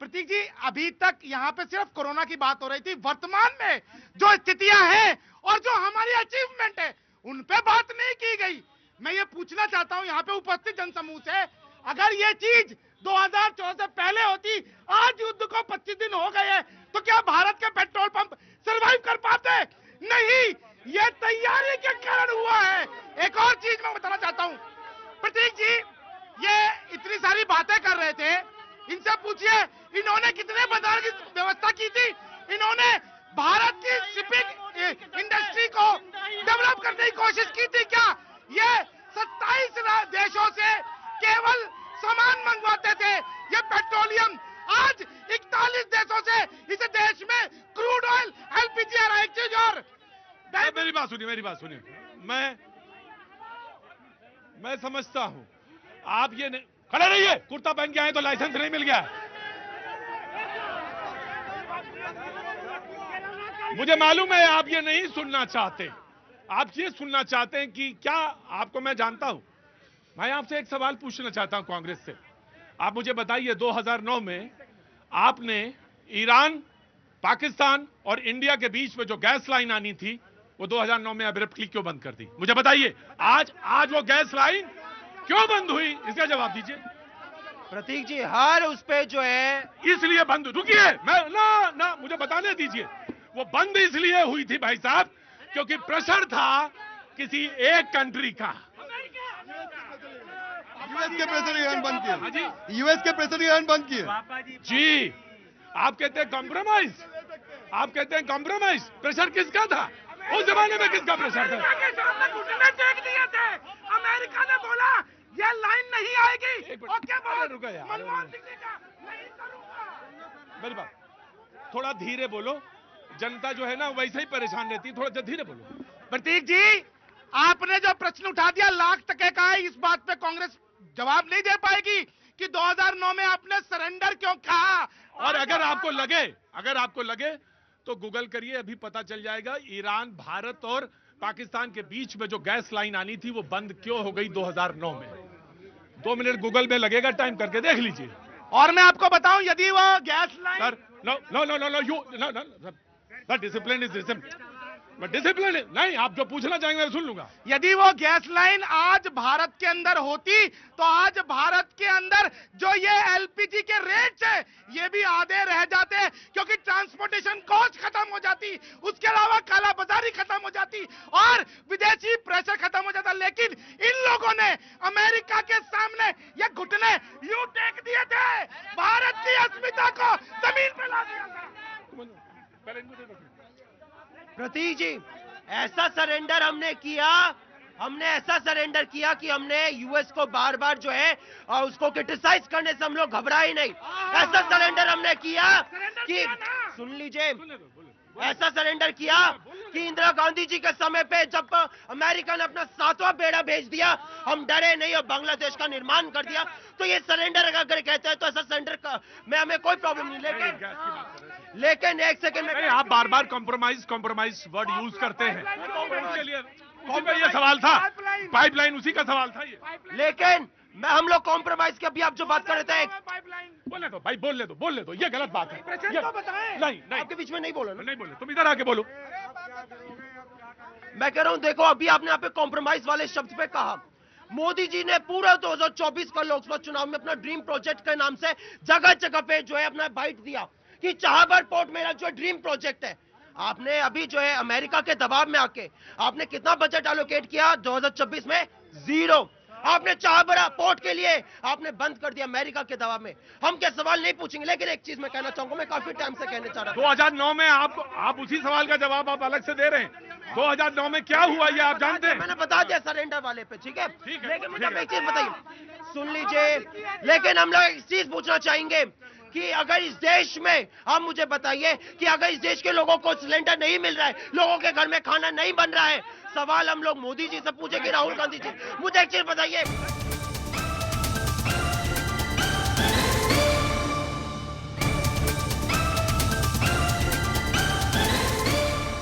प्रतीक जी, अभी तक यहाँ पे सिर्फ कोरोना की बात हो रही थी। वर्तमान में जो स्थितियां हैं और जो हमारी अचीवमेंट है उन पे बात नहीं की गई। मैं ये पूछना चाहता हूँ यहाँ पे उपस्थित जनसमूह से, अगर ये चीज 2014 से पहले होती, आज युद्ध को 25 दिन हो गए हैं, तो क्या भारत के पेट्रोल पंप सरवाइव कर पाते? नहीं, ये तैयारी के कारण हुआ है। एक और चीज मैं बताना चाहता हूँ प्रतीक जी, ये इतनी सारी बातें कर रहे थे, इनसे पूछिए इन्होंने कितने बाजार की व्यवस्था की थी? इन्होंने भारत की शिपिंग इंडस्ट्री को डेवलप करने की कोशिश की थी क्या? ये 27 देशों से केवल सामान मंगवाते थे, ये पेट्रोलियम। आज 41 देशों से इस देश में क्रूड ऑयल, एलपीजी आ रहा है। एक चीज और, मेरी बात सुनिए। मैं समझता हूं आप ये नहीं, खड़े रहिए, कुर्ता पहन के आए तो लाइसेंस नहीं मिल गया। मुझे मालूम है आप ये नहीं सुनना चाहते, आप ये सुनना चाहते हैं कि क्या आपको मैं जानता हूं। मैं आपसे एक सवाल पूछना चाहता हूं कांग्रेस से। आप मुझे बताइए 2009 में आपने ईरान, पाकिस्तान और इंडिया के बीच में जो गैस लाइन आनी थी वो 2009 में अब्रप्टली क्यों बंद कर दी? मुझे बताइए, आज वो गैस लाइन क्यों बंद हुई? इसका जवाब दीजिए। प्रतीक जी, हर उस पे जो है इसलिए बंद, रुकिए, मैं ना मुझे बताने दीजिए। वो बंद इसलिए हुई थी भाई साहब क्योंकि प्रेशर था किसी एक कंट्री का। यूएस के प्रेशर के कारण बंद हाँ जी, किए, यूएस के प्रेशर के कारण बंद किए। जी, आप कहते हैं कॉम्प्रोमाइज, आप कहते हैं कॉम्प्रोमाइज। प्रेशर किसका था उस जमाने में? किसका प्रेशर था? घुटने टेक दिए थे। अमेरिका ने बोला ये लाइन नहीं आएगी। ओके बोलो, रुको यार, मनमोहन सिंह ने कहा नहीं करूंगा। मेरी बात थोड़ा धीरे बोलो, जनता जो है ना वैसे ही परेशान रहती है, थोड़ा धीरे बोलो। प्रतीक जी, आपने जो प्रश्न उठा दिया लाख टके का है, इस बात पे कांग्रेस जवाब नहीं दे पाएगी कि 2009 में आपने सरेंडर क्यों कहा। और अगर आपको लगे तो गूगल करिए, अभी पता चल जाएगा ईरान, भारत और पाकिस्तान के बीच में जो गैस लाइन आनी थी वो बंद क्यों हो गई 2009 में। 2 मिनट गूगल में लगेगा, टाइम करके देख लीजिए। और मैं आपको बताऊं, यदि वो gas line, sir no, discipline is discipline नहीं, आप जो पूछना चाहेंगे मैं सुन लूंगा। यदि वो गैस लाइन आज भारत के अंदर होती तो आज भारत के अंदर जो ये एलपीजी के रेट्स है ये भी आधे रह जाते, क्योंकि ट्रांसपोर्टेशन कॉस्ट खत्म हो जाती, उसके अलावा काला बाजारी खत्म हो जाती और विदेशी प्रेशर खत्म हो जाता। लेकिन इन लोगों ने अमेरिका के सामने ये घुटने यूं टेक दिए थे, भारत की अस्मिता को जमीन पे ला दिया था। प्रतीक जी, ऐसा सरेंडर हमने ऐसा सरेंडर किया कि हमने यूएस को बार बार जो है उसको क्रिटिसाइज करने से हम लोग घबराए नहीं। ऐसा सरेंडर हमने किया कि, सुन लीजिए, ऐसा सरेंडर किया कि इंदिरा गांधी जी के समय पे जब अमेरिका ने अपना 7वां बेड़ा भेज दिया, हम डरे नहीं और बांग्लादेश का निर्माण कर दिया। तो ये सरेंडर अगर कहते हैं तो ऐसा सरेंडर में हमें कोई प्रॉब्लम नहीं। लेकिन एक सेकंड में, आप बार बार कॉम्प्रोमाइज वर्ड यूज करते हैं। चलिए, उसी पे ये सवाल था, पाइपलाइन उसी का सवाल था ये। लेकिन हम लोग कॉम्प्रोमाइज की, अभी आप जो बात कर रहे थे, बोलने दो भाई, बोलने दो, ये गलत बात है। नहीं, आपके बीच में नहीं बोलो ना। नहीं बोले, तुम इधर आके बोलो। मैं कह रहा हूं, देखो अभी आपने यहाँ पे कॉम्प्रोमाइज वाले शब्द पे कहा। मोदी जी ने पूरा 2024 का लोकसभा चुनाव में अपना ड्रीम प्रोजेक्ट के नाम से जगह जगह पे जो है अपना बाइट दिया कि चाहबर पोर्ट मेरा जो ड्रीम प्रोजेक्ट है। आपने अभी जो है अमेरिका के दबाव में आके आपने कितना बजट एलोकेट किया 2024 में? 0। आपने चाहबरा पोर्ट के लिए आपने बंद कर दिया अमेरिका के दबाव में। हम क्या सवाल नहीं पूछेंगे, लेकिन एक चीज मैं कहना चाहूंगा, मैं काफी टाइम से कहना चाह रहा था। 2009 में आप उसी सवाल का जवाब आप अलग से दे रहे हैं। 2009 में क्या हुआ ये आप जानते हैं? मैंने बता दिया सरेंडर वाले पे, ठीक है। लेकिन मुझे एक चीज बताइए, सुन लीजिए, लेकिन हम लोग एक चीज पूछना चाहेंगे कि अगर इस देश में, आप मुझे बताइए कि अगर इस देश के लोगों को सिलेंडर नहीं मिल रहा है, लोगों के घर में खाना नहीं बन रहा है, सवाल हम लोग मोदी जी से पूछेंगे, राहुल गांधी जी? मुझे एक चीज बताइए,